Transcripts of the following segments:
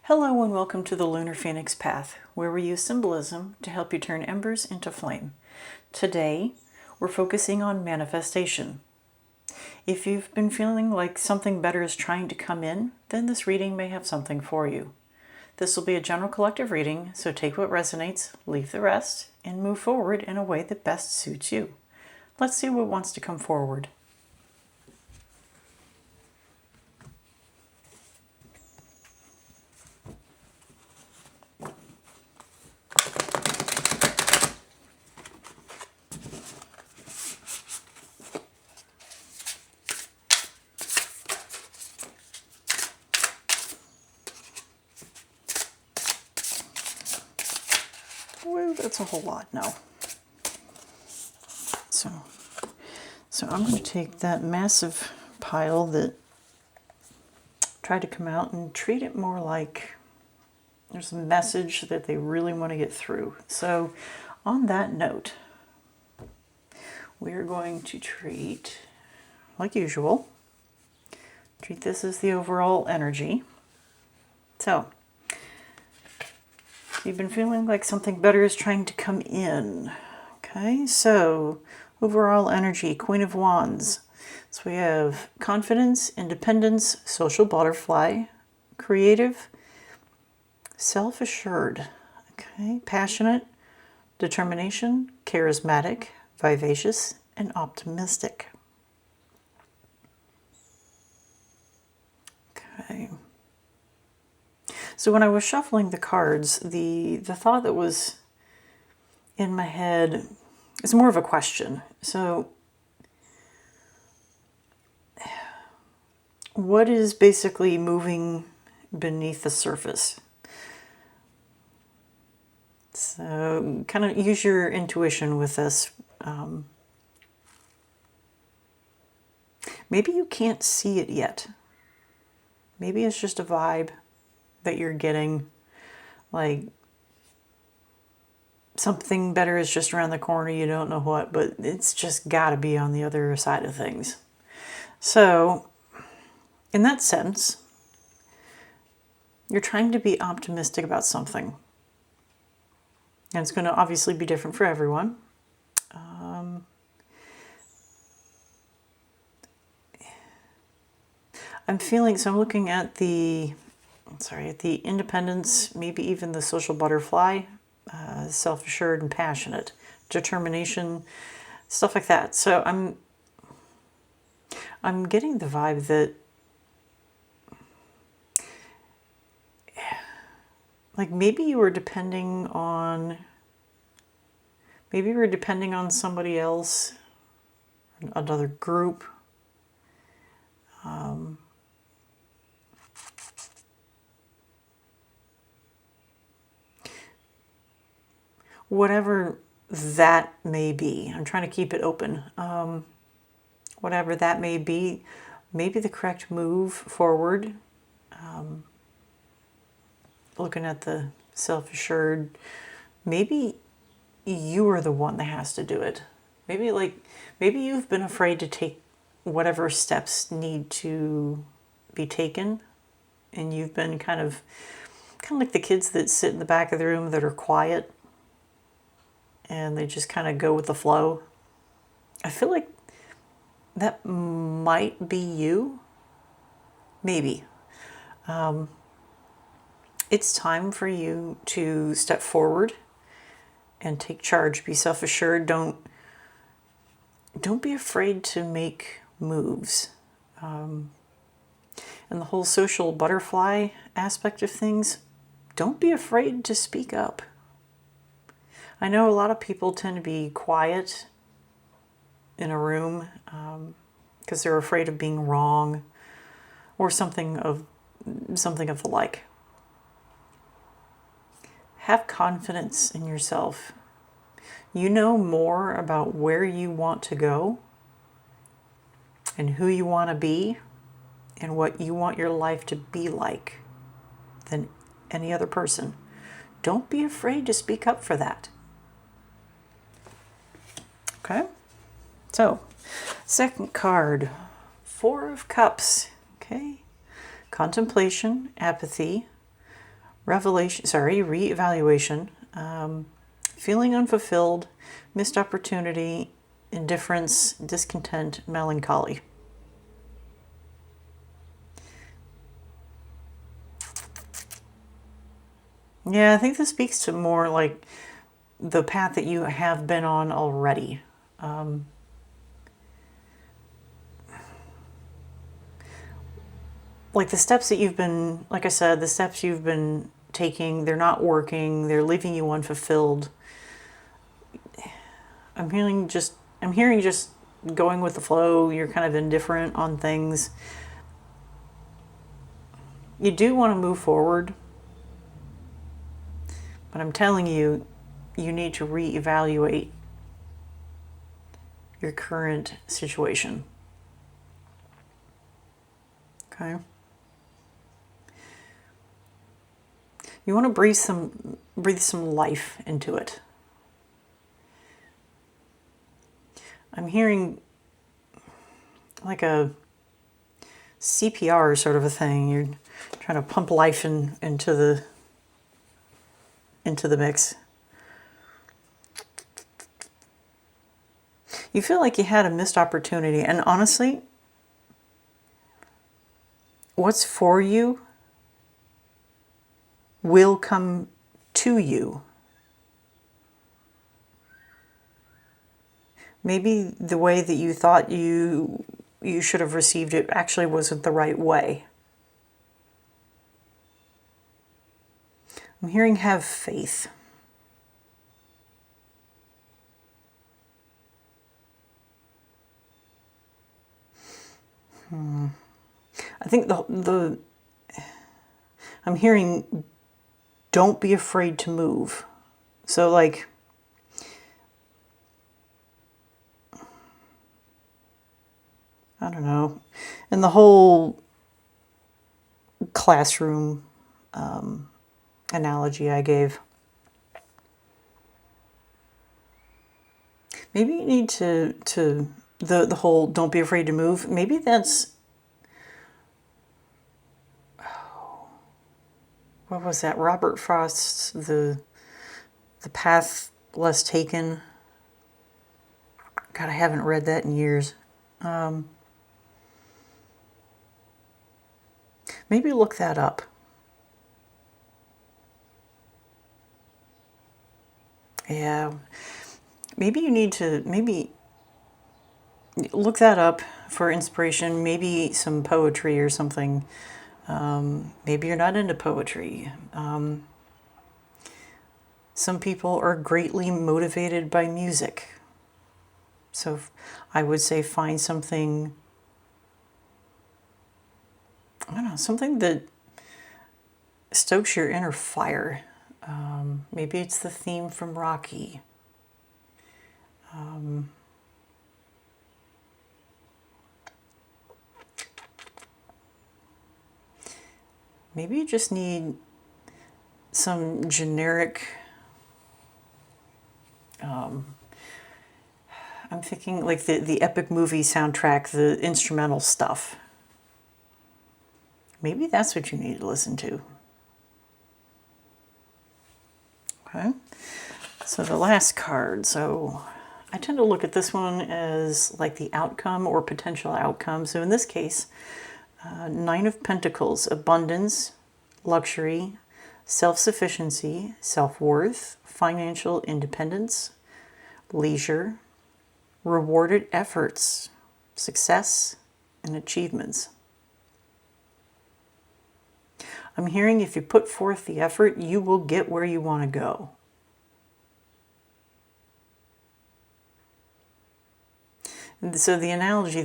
Hello and welcome to the Lunar Phoenix Path, where we use symbolism to help you turn embers into flame. Today, we're focusing on manifestation. If you've been feeling like something better is trying to come in, then this reading may have something for you. This will be a general collective reading, so take what resonates, leave the rest, and move forward in a way that best suits you. Let's see what wants to come forward. Well, that's a whole lot now. So I'm going to take that massive pile that tried to come out and treat it more like there's a message that they really want to get through. So on that note, we're going to treat, like usual, treat this as the overall energy. So you've been feeling like something better is trying to come in. Okay, so overall energy, Queen of Wands. So we have confidence, independence, social butterfly, creative, self-assured, okay, passionate, determination, charismatic, vivacious, and optimistic. Okay. So when I was shuffling the cards, the thought that was in my head is more of a question. So what is basically moving beneath the surface? So kind of use your intuition with this. Maybe you can't see it yet. Maybe it's just a vibe that you're getting, like something better is just around the corner, you don't know what, but it's just got to be on the other side of things. So in that sense, you're trying to be optimistic about something. And it's going to obviously be different for everyone. I'm feeling, so I'm looking at the independence, maybe even the social butterfly, self-assured and passionate, determination, stuff like that. So I'm getting the vibe that like maybe you were depending on somebody else, another group. Whatever that may be, I'm trying to keep it open. Whatever that may be, maybe the correct move forward. Looking at the self-assured, maybe you are the one that has to do it. Maybe you've been afraid to take whatever steps need to be taken, and you've been kind of like the kids that sit in the back of the room that are quiet and they just kind of go with the flow. I feel like that might be you. Maybe. It's time for you to step forward and take charge. Be self-assured. Don't be afraid to make moves. And the whole social butterfly aspect of things, don't be afraid to speak up. I know a lot of people tend to be quiet in a room because they're afraid of being wrong or something of the like. Have confidence in yourself. You know more about where you want to go and who you want to be and what you want your life to be like than any other person. Don't be afraid to speak up for that. Okay? So, second card, Four of Cups. Okay? Contemplation, apathy, reevaluation, feeling unfulfilled, missed opportunity, indifference, discontent, melancholy. Yeah, I think this speaks to more like the path that you have been on already. Like the steps that you've been, like I said, the steps you've been taking, they're not working, they're leaving you unfulfilled. I'm hearing just going with the flow, you're kind of indifferent on things. You do want to move forward, but I'm telling you, you need to reevaluate your current situation. Okay? You want to breathe some life into it. I'm hearing like a CPR sort of a thing. You're trying to pump life into the mix. You feel like you had a missed opportunity, and honestly, what's for you will come to you. Maybe the way that you thought you should have received it actually wasn't the right way. I'm hearing have faith. I think I'm hearing don't be afraid to move. So like I don't know, in the whole classroom analogy I gave, maybe you need to the whole don't be afraid to move. Maybe that's, what was that? Robert Frost's the Path Less Taken. God, I haven't read that in years. Maybe look that up. Yeah, maybe you need to look that up for inspiration. Maybe some poetry or something. Maybe you're not into poetry. Some people are greatly motivated by music. So I would say find something, I don't know, something that stokes your inner fire. Maybe it's the theme from Rocky. Maybe you just need some generic, I'm thinking like the epic movie soundtrack, the instrumental stuff. Maybe that's what you need to listen to. Okay. So the last card. So I tend to look at this one as like the outcome or potential outcome. So in this case, Nine of Pentacles, abundance, luxury, self-sufficiency, self-worth, financial independence, leisure, rewarded efforts, success, and achievements. I'm hearing if you put forth the effort, you will get where you want to go. And so the analogy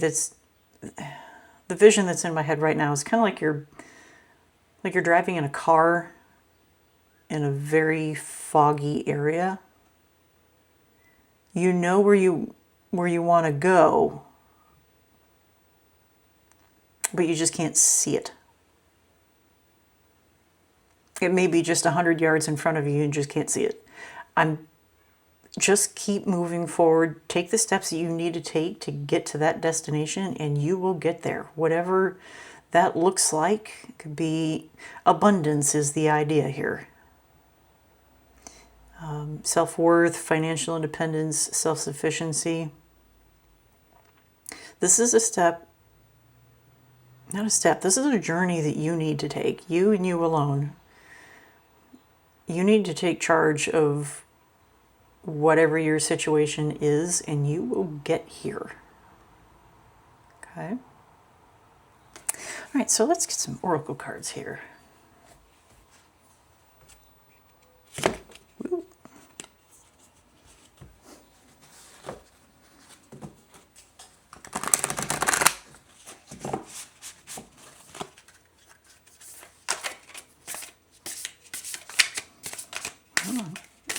the vision that's in my head right now is kind of like you're driving in a car in a very foggy area. You know where you want to go, but you just can't see it. It may be just 100 yards in front of you and just can't see it. Just keep moving forward. Take the steps that you need to take to get to that destination, and you will get there. Whatever that looks like. It could be abundance is the idea here. Self-worth, financial independence, self-sufficiency. This is a step, not a step, this is a journey that you need to take, you and you alone. You need to take charge of whatever your situation is, and you will get here. Okay? All right, so let's get some oracle cards here. Ooh.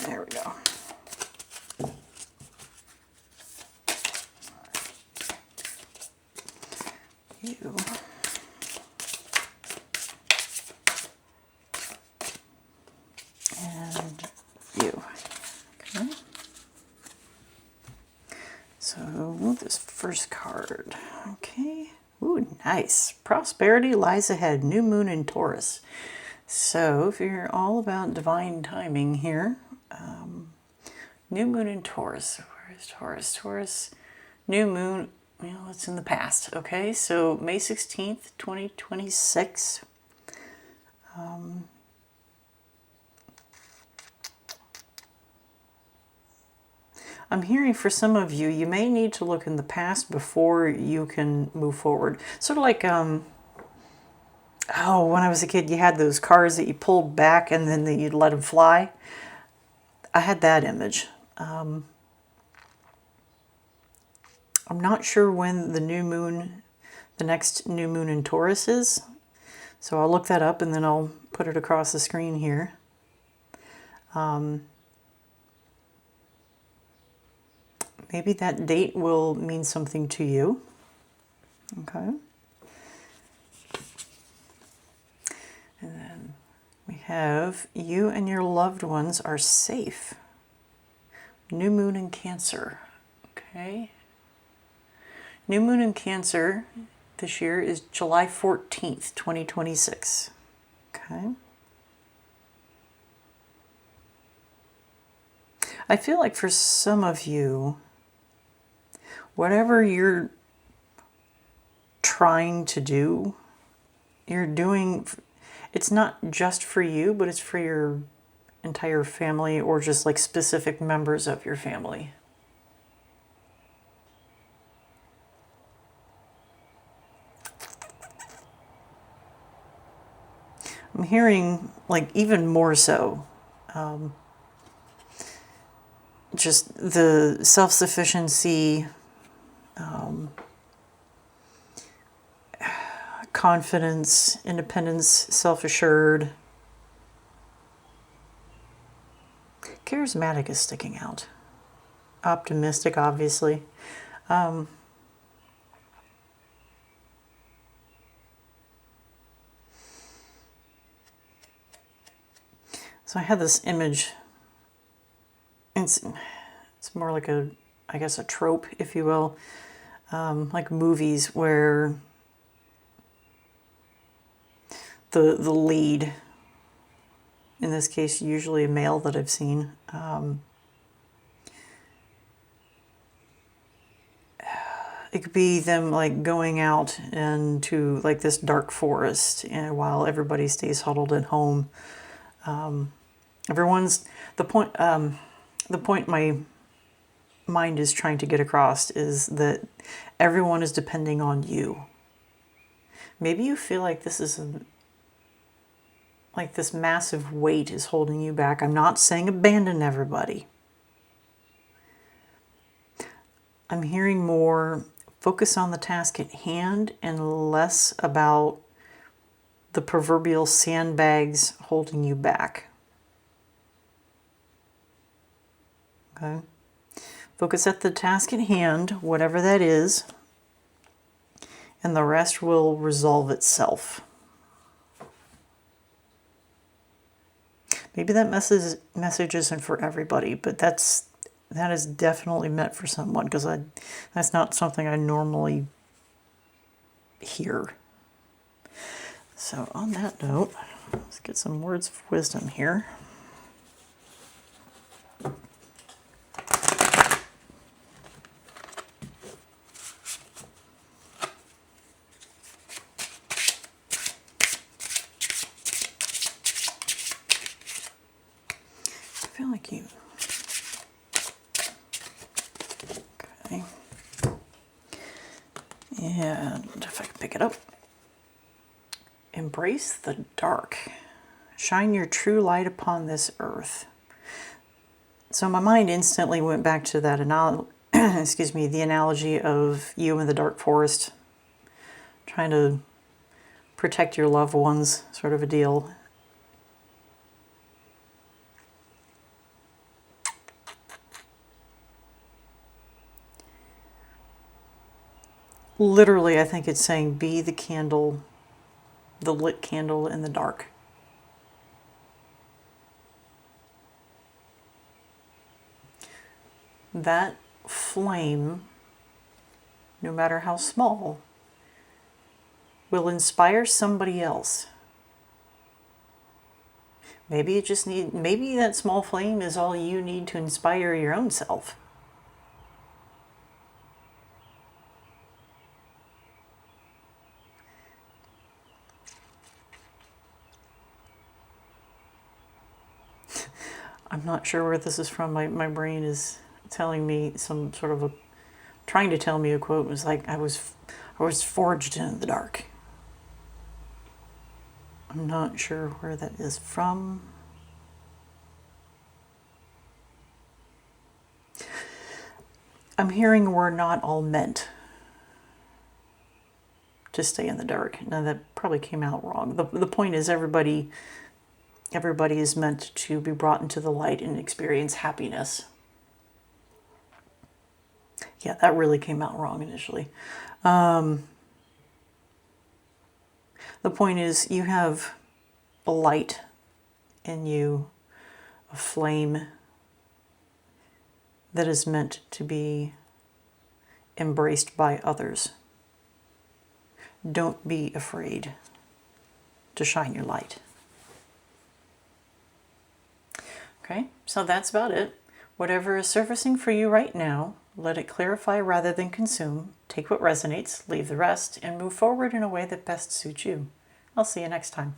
There we go. You. And you. Okay. So this first card. Okay. Ooh, nice. Prosperity lies ahead. New moon in Taurus. So if you're all about divine timing here, new moon in Taurus. Where is Taurus? Taurus, new moon, well, it's in the past. Okay, so May 16th, 2026. I'm hearing for some of you, you may need to look in the past before you can move forward. Sort of like, when I was a kid, you had those cars that you pulled back and then you'd let them fly. I had that image. I'm not sure when the new moon, the next new moon in Taurus is. So I'll look that up and then I'll put it across the screen here. Maybe that date will mean something to you. Okay. And then we have you and your loved ones are safe. New moon in Cancer. Okay. New moon in Cancer this year is July 14th, 2026. Okay. I feel like for some of you, whatever you're trying to do, you're doing, it's not just for you, but it's for your entire family or just like specific members of your family. I'm hearing like even more so, just the self-sufficiency, confidence, independence, self-assured. Charismatic is sticking out. Optimistic, obviously. So I had this image. It's more like a, I guess, a trope, if you will, like movies where the lead, in this case, usually a male that I've seen, it could be them like going out into like this dark forest, and while everybody stays huddled at home. Everyone's the point my mind is trying to get across is that everyone is depending on you. Maybe you feel like this is like this massive weight is holding you back. I'm not saying abandon everybody. I'm hearing more focus on the task at hand and less about the proverbial sandbags holding you back. Okay? Focus at the task at hand, whatever that is, and the rest will resolve itself. Maybe that message isn't for everybody, but that is definitely meant for someone, because that's not something I normally hear. So on that note, let's get some words of wisdom here. I feel like you... Okay. And if I can pick it up. Embrace the dark. Shine your true light upon this earth. So my mind instantly went back to that excuse me, the analogy of you in the dark forest, trying to protect your loved ones, sort of a deal. Literally, I think it's saying be the candle, the lit candle in the dark. That flame, no matter how small, will inspire somebody else. Maybe maybe that small flame is all you need to inspire your own self. I'm not sure where this is from. My brain is telling me some sort of trying to tell me a quote. It was like, I was forged in the dark. I'm not sure where that is from. I'm hearing we're not all meant to stay in the dark. Now that probably came out wrong. The point is everybody is meant to be brought into the light and experience happiness. Yeah, that really came out wrong initially. The point is you have a light in you, a flame that is meant to be embraced by others. Don't be afraid to shine your light. Okay, so that's about it. Whatever is surfacing for you right now, let it clarify rather than consume. Take what resonates, leave the rest, and move forward in a way that best suits you. I'll see you next time.